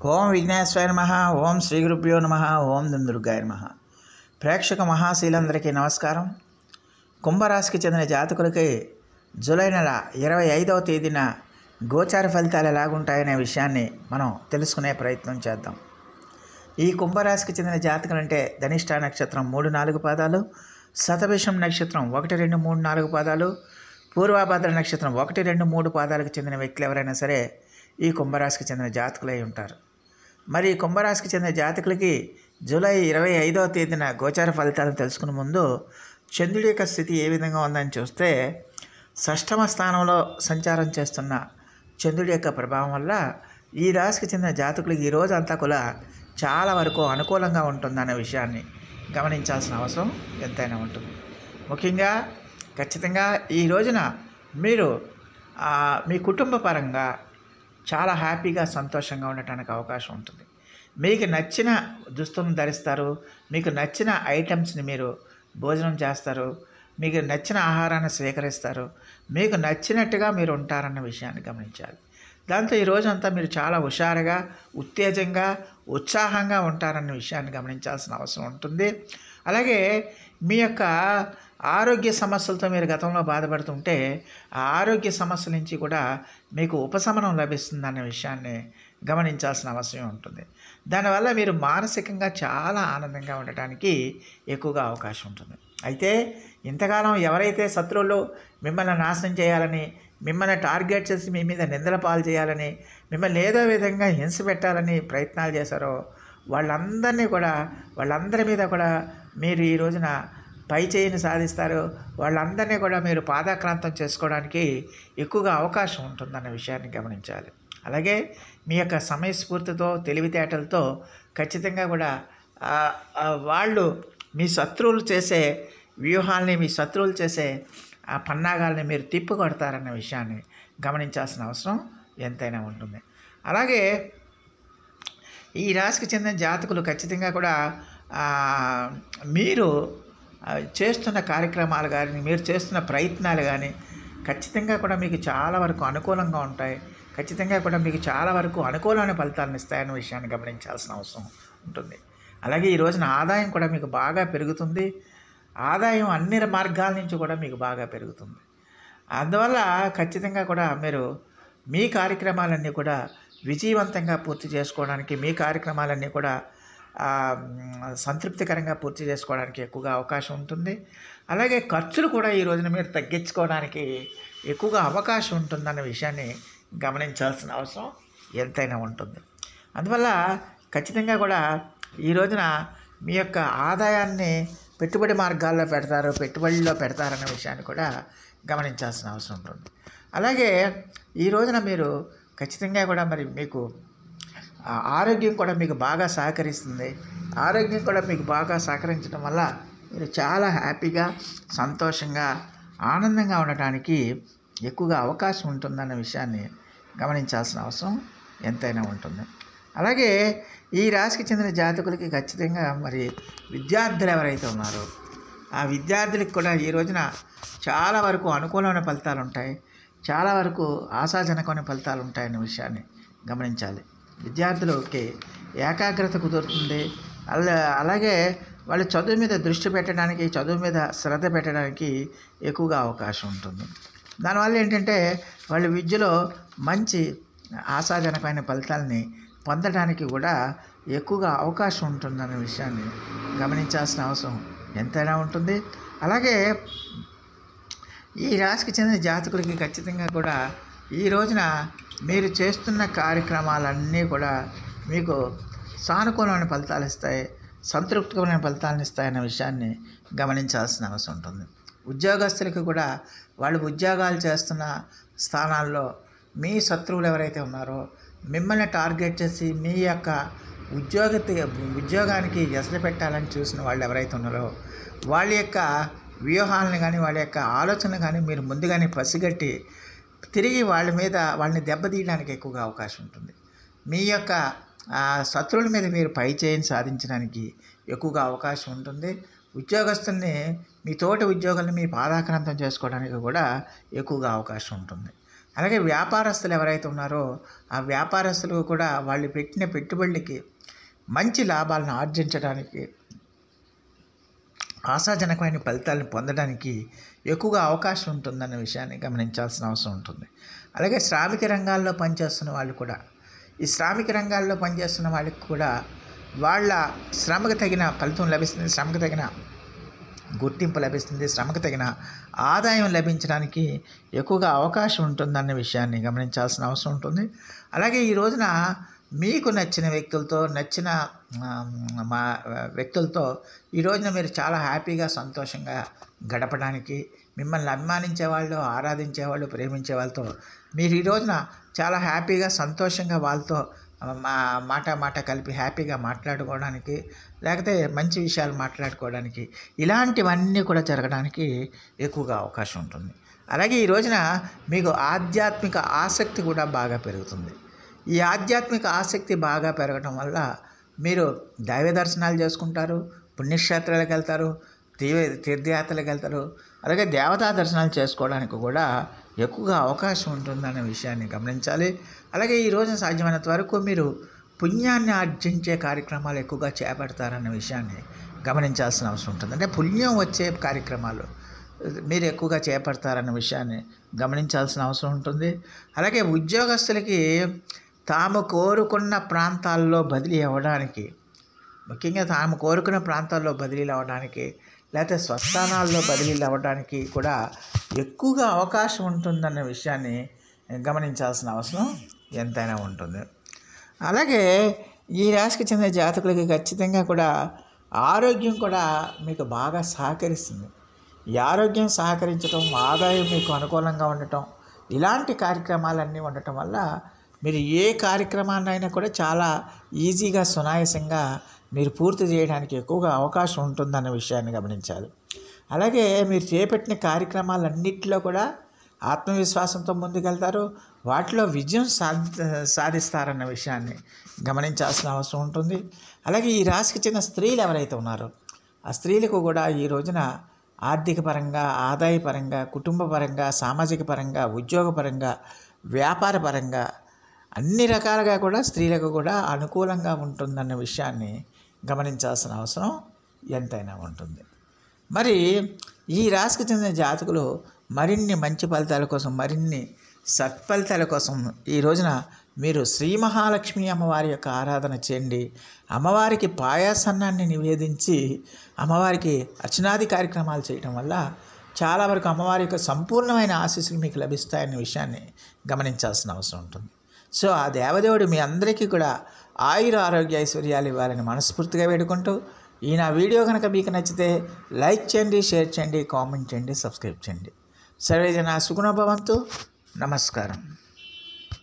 ఓం విఘ్నేశ్వరాయ నమః. ఓం శ్రీ గురుభ్యో నమః. ఓం దుర్గాయ నమః. ప్రేక్షక మహాశీలందరికీ నమస్కారం. కుంభరాశికి చెందిన జాతకులకి జూలై నెల 25వ తేదీన గోచార ఫలితాలు ఎలాగుంటాయనే విషయాన్ని మనం తెలుసుకునే ప్రయత్నం చేద్దాం. ఈ కుంభరాశికి చెందిన జాతకులంటే ధనిష్ట నక్షత్రం 3-4 పాదాలు, శతభిషం నక్షత్రం 1, 2, 3, 4 పాదాలు, పూర్వభద్ర నక్షత్రం 1, 2, 3 పాదాలకు చెందిన వ్యక్తులు ఎవరైనా సరే ఈ కుంభరాశికి చెందిన జాతకులై ఉంటారు. మరి ఈ కుంభరాశికి చెందిన జాతకులకి జూలై 25వ తేదీన గోచార ఫలితాలను తెలుసుకునే ముందు చంద్రుడి యొక్క స్థితి ఏ విధంగా ఉందని చూస్తే, షష్టమ స్థానంలో సంచారం చేస్తున్న చంద్రుడి యొక్క ప్రభావం వల్ల ఈ రాశికి చెందిన జాతకులకి ఈ రోజు అంతా కూడా చాలా వరకు అనుకూలంగా ఉంటుందనే విషయాన్ని గమనించాల్సిన అవసరం ఎంతైనా ఉంటుంది. ముఖ్యంగా ఖచ్చితంగా ఈ రోజున మీరు మీ కుటుంబ పరంగా చాలా హ్యాపీగా సంతోషంగా ఉండటానికి అవకాశం ఉంటుంది. మీకు నచ్చిన దుస్తులను ధరిస్తారు, మీకు నచ్చిన ఐటమ్స్ని మీరు భోజనం చేస్తారు, మీకు నచ్చిన ఆహారాన్ని స్వీకరిస్తారు, మీకు నచ్చినట్టుగా మీరు ఉంటారన్న విషయాన్ని గమనించాలి. దాంతో ఈ రోజంతా మీరు చాలా హుషారుగా, ఉత్తేజంగా, ఉత్సాహంగా ఉంటారన్న విషయాన్ని గమనించాల్సిన అవసరం ఉంటుంది. అలాగే మీ యొక్క ఆరోగ్య సమస్యలతో మీరు గతంలో బాధపడుతుంటే ఆ ఆరోగ్య సమస్యల నుంచి కూడా మీకు ఉపశమనం లభిస్తుందన్న విషయాన్ని గమనించాల్సిన అవసరం ఉంటుంది. దానివల్ల మీరు మానసికంగా చాలా ఆనందంగా ఉండటానికి ఎక్కువగా అవకాశం ఉంటుంది. అయితే ఇంతకాలం ఎవరైతే శత్రువులు మిమ్మల్ని నాశనం చేయాలని, మిమ్మల్ని టార్గెట్ చేసి మీ మీద నిందల పాలు చేయాలని, మిమ్మల్ని ఏదో విధంగా హింస పెట్టాలని ప్రయత్నాలు చేశారో వాళ్ళందరి మీద కూడా మీరు ఈ రోజున పై చేయిని సాధిస్తారు. వాళ్ళందరినీ కూడా మీరు పాదాక్రాంతం చేసుకోవడానికి ఎక్కువగా అవకాశం ఉంటుందన్న విషయాన్ని గమనించాలి. అలాగే మీ యొక్క సమయస్ఫూర్తితో, తెలివితేటలతో ఖచ్చితంగా కూడా వాళ్ళు మీ శత్రువులు చేసే వ్యూహాల్ని, మీ శత్రువులు చేసే ఆ పన్నాగాల్ని మీరు తిప్పికొడతారన్న విషయాన్ని గమనించాల్సిన అవసరం ఎంతైనా ఉంటుంది. అలాగే ఈ రాశికి చెందిన జాతకులు ఖచ్చితంగా కూడా మీరు చేస్తున్న కార్యక్రమాలు కానీ, మీరు చేస్తున్న ప్రయత్నాలు కానీ ఖచ్చితంగా కూడా మీకు చాలా వరకు అనుకూలంగా ఉంటాయి. ఖచ్చితంగా కూడా మీకు చాలా వరకు అనుకూలమైన ఫలితాలను ఇస్తాయన్న విషయాన్ని గమనించాల్సిన అవసరం ఉంటుంది. అలాగే ఈ రోజున ఆదాయం కూడా మీకు బాగా పెరుగుతుంది. ఆదాయం అన్ని మార్గాల నుంచి కూడా మీకు బాగా పెరుగుతుంది. అందువల్ల ఖచ్చితంగా కూడా మీరు మీ కార్యక్రమాలన్నీ కూడా విజయవంతంగా పూర్తి చేసుకోవడానికి, మీ కార్యక్రమాలన్నీ కూడా సంతృప్తికరంగా పూర్తి చేసుకోవడానికి ఎక్కువగా అవకాశం ఉంటుంది. అలాగే ఖర్చులు కూడా ఈ రోజున మీరు తగ్గించుకోవడానికి ఎక్కువగా అవకాశం ఉంటుందన్న విషయాన్ని గమనించాల్సిన అవసరం ఎంతైనా ఉంటుంది. అందువల్ల ఖచ్చితంగా కూడా ఈ రోజున మీ యొక్క ఆదాయాన్ని పెట్టుబడి మార్గాల్లో పెట్టుబడిలో పెడతారన్న విషయాన్ని కూడా గమనించాల్సిన అవసరం ఉంటుంది. అలాగే ఈ రోజున మీరు ఖచ్చితంగా కూడా మరి మీకు ఆరోగ్యం కూడా మీకు బాగా సహకరిస్తుంది. ఆరోగ్యం కూడా మీకు బాగా సహకరించడం వల్ల మీరు చాలా హ్యాపీగా, సంతోషంగా, ఆనందంగా ఉండటానికి ఎక్కువగా అవకాశం ఉంటుందన్న విషయాన్ని గమనించాల్సిన అవసరం ఎంతైనా ఉంటుంది. అలాగే ఈ రాశికి చెందిన జాతకులకి ఖచ్చితంగా మరి విద్యార్థులు ఎవరైతే ఉన్నారో ఆ విద్యార్థులకు కూడా ఈ రోజున చాలా వరకు అనుకూలమైన ఫలితాలు ఉంటాయి, చాలా వరకు ఆశాజనకమైన ఫలితాలు ఉంటాయన్న విషయాన్ని గమనించాలి. విద్యార్థులకి ఏకాగ్రత కుదురుతుంది. అలాగే వాళ్ళు చదువు మీద దృష్టి పెట్టడానికి, చదువు మీద శ్రద్ధ పెట్టడానికి ఎక్కువగా అవకాశం ఉంటుంది. దానివల్ల ఏంటంటే వాళ్ళు విద్యలో మంచి ఆశాజనకమైన ఫలితాలని పొందడానికి కూడా ఎక్కువగా అవకాశం ఉంటుందన్న విషయాన్ని గమనించాల్సిన అవసరం ఎంతైనా ఉంటుంది. అలాగే ఈ రాశికి చెందిన జాతకులకి ఖచ్చితంగా కూడా ఈ రోజున మీరు చేస్తున్న కార్యక్రమాలన్నీ కూడా మీకు సానుకూలమైన ఫలితాలు ఇస్తాయి, సంతృప్తికరమైన ఫలితాలను ఇస్తాయన్న విషయాన్ని గమనించాల్సిన అవసరం ఉంటుంది. ఉద్యోగస్తులకు కూడా వాళ్ళు ఉద్యోగాలు చేస్తున్న స్థానాల్లో మీ శత్రువులు ఎవరైతే ఉన్నారో మిమ్మల్ని టార్గెట్ చేసి మీ యొక్క ఉద్యోగానికి ఎసరు పెట్టాలని చూసిన వాళ్ళు ఎవరైతే ఉన్నారో వాళ్ళ యొక్క వ్యూహాలను కానీ, వాళ్ళ యొక్క ఆలోచనలు కానీ మీరు ముందుగానే పసిగట్టి తిరిగి వాళ్ళని దెబ్బతీయడానికి ఎక్కువగా అవకాశం ఉంటుంది. మీ యొక్క శత్రువుల మీద మీరు పై చేయిని సాధించడానికి ఎక్కువగా అవకాశం ఉంటుంది. ఉద్యోగస్తుల్ని, మీ తోటి ఉద్యోగుల్ని మీ పాదాక్రాంతం చేసుకోవడానికి కూడా ఎక్కువగా అవకాశం ఉంటుంది. అలాగే వ్యాపారస్తులు ఎవరైతే ఉన్నారో ఆ వ్యాపారస్తులు కూడా వాళ్ళు పెట్టిన పెట్టుబడులకి మంచి లాభాలను ఆర్జించడానికి, ఆశాజనకమైన ఫలితాలను పొందడానికి ఎక్కువగా అవకాశం ఉంటుందన్న విషయాన్ని గమనించాల్సిన అవసరం ఉంటుంది. అలాగే శ్రామిక రంగాల్లో పనిచేస్తున్న వాళ్ళు కూడా, ఈ శ్రామిక రంగాల్లో పనిచేస్తున్న వాళ్ళకి కూడా వాళ్ళ శ్రమకు తగిన ఫలితం లభిస్తుంది, శ్రమకు తగిన గుర్తింపు లభిస్తుంది, శ్రమకు తగిన ఆదాయం లభించడానికి ఎక్కువగా అవకాశం ఉంటుందన్న విషయాన్ని గమనించాల్సిన అవసరం ఉంటుంది. అలాగే ఈ రోజున మీకు నచ్చిన వ్యక్తులతో, నచ్చిన మా వ్యక్తులతో ఈ రోజున మీరు చాలా హ్యాపీగా, సంతోషంగా గడపడానికి, మిమ్మల్ని అభిమానించే వాళ్ళు, ఆరాధించే వాళ్ళు, ప్రేమించే వాళ్ళతో మీరు ఈ రోజున చాలా హ్యాపీగా, సంతోషంగా వాళ్ళతో మాట కలిపి హ్యాపీగా మాట్లాడుకోవడానికి, లేకపోతే మంచి విషయాలు మాట్లాడుకోవడానికి, ఇలాంటివన్నీ కూడా జరగడానికి ఎక్కువగా అవకాశం ఉంటుంది. అలాగే ఈ రోజున మీకు ఆధ్యాత్మిక ఆసక్తి కూడా బాగా పెరుగుతుంది. ఈ ఆధ్యాత్మిక ఆసక్తి బాగా పెరగడం వల్ల మీరు దైవ దర్శనాలు చేసుకుంటారు, పుణ్యక్షేత్రాలకు వెళ్తారు, తీర్థయాత్రలకు వెళ్తారు, అలాగే దేవతా దర్శనాలు చేసుకోవడానికి కూడా ఎక్కువగా అవకాశం ఉంటుందనే విషయాన్ని గమనించాలి. అలాగే ఈ రోజున సాధ్యమైనంత వరకు మీరు పుణ్యాన్ని ఆర్జించే కార్యక్రమాలు ఎక్కువగా చేపడతారన్న విషయాన్ని గమనించాల్సిన అవసరం ఉంటుంది. అంటే పుణ్యం వచ్చే కార్యక్రమాలు మీరు ఎక్కువగా చేపడతారన్న విషయాన్ని గమనించాల్సిన అవసరం ఉంటుంది. అలాగే ఉద్యోగస్తులకి తాము కోరుకున్న ప్రాంతాల్లో బదిలీ అవ్వడానికి, ముఖ్యంగా తాము కోరుకున్న ప్రాంతాల్లో బదిలీలు అవ్వడానికి, లేకపోతే స్వస్థానాల్లో బదిలీలు అవ్వడానికి కూడా ఎక్కువగా అవకాశం ఉంటుందన్న విషయాన్ని గమనించాల్సిన అవసరం ఎంతైనా ఉంటుంది. అలాగే ఈ రాశికి చెందిన జాతకులకి ఖచ్చితంగా కూడా ఆరోగ్యం కూడా మీకు బాగా సహకరిస్తుంది. ఈ ఆరోగ్యం సహకరించడం, ఆదాయం మీకు అనుకూలంగా ఉండటం, ఇలాంటి కార్యక్రమాలన్నీ ఉండటం వల్ల మీరు ఏ కార్యక్రమాన్నైనా కూడా చాలా ఈజీగా, సునాయాసంగా మీరు పూర్తి చేయడానికి ఎక్కువగా అవకాశం ఉంటుందన్న విషయాన్ని గమనించాలి. అలాగే మీరు చేపట్టిన కార్యక్రమాలన్నింటిలో కూడా ఆత్మవిశ్వాసంతో ముందుకెళ్తారు, వాటిలో విజయం సాధిస్తారన్న విషయాన్ని గమనించాల్సిన అవసరం ఉంటుంది. అలాగే ఈ రాశికి చెందిన స్త్రీలు ఎవరైతే ఉన్నారో ఆ స్త్రీలకు కూడా ఈ రోజున ఆర్థిక పరంగా, ఆదాయపరంగా, కుటుంబ పరంగా, సామాజిక పరంగా, ఉద్యోగపరంగా, వ్యాపార పరంగా అన్ని రకాలుగా కూడా స్త్రీలకు కూడా అనుకూలంగా ఉంటుందన్న విషయాన్ని గమనించాల్సిన అవసరం ఎంతైనా ఉంటుంది. మరి ఈ రాశికి చెందిన జాతకులు మరిన్ని మంచి ఫలితాల కోసం, మరిన్ని సత్ఫలితాల కోసం ఈ రోజున మీరు శ్రీ మహాలక్ష్మి అమ్మవారి యొక్క ఆరాధన చేయండి. అమ్మవారికి పాయాసన్నాన్ని నివేదించి అమ్మవారికి అర్చనాది కార్యక్రమాలు చేయటం వల్ల చాలా వరకు అమ్మవారి యొక్క సంపూర్ణమైన ఆశీస్సులు మీకు లభిస్తాయన్న విషయాన్ని గమనించాల్సిన అవసరం ఉంటుంది. సో ఆ దేవదేవుడు మీ అందరికీ కూడా ఆయుర ఆరోగ్య ఐశ్వర్యాలు ఇవ్వాలని మనస్ఫూర్తిగా వేడుకుంటూ, ఈ నా వీడియో కనుక మీకు నచ్చితే లైక్ చేయండి, షేర్ చేయండి, కామెంట్ చేయండి, సబ్స్క్రైబ్ చేయండి. సర్వే జనా సుఖినో భవంతు. నమస్కారం.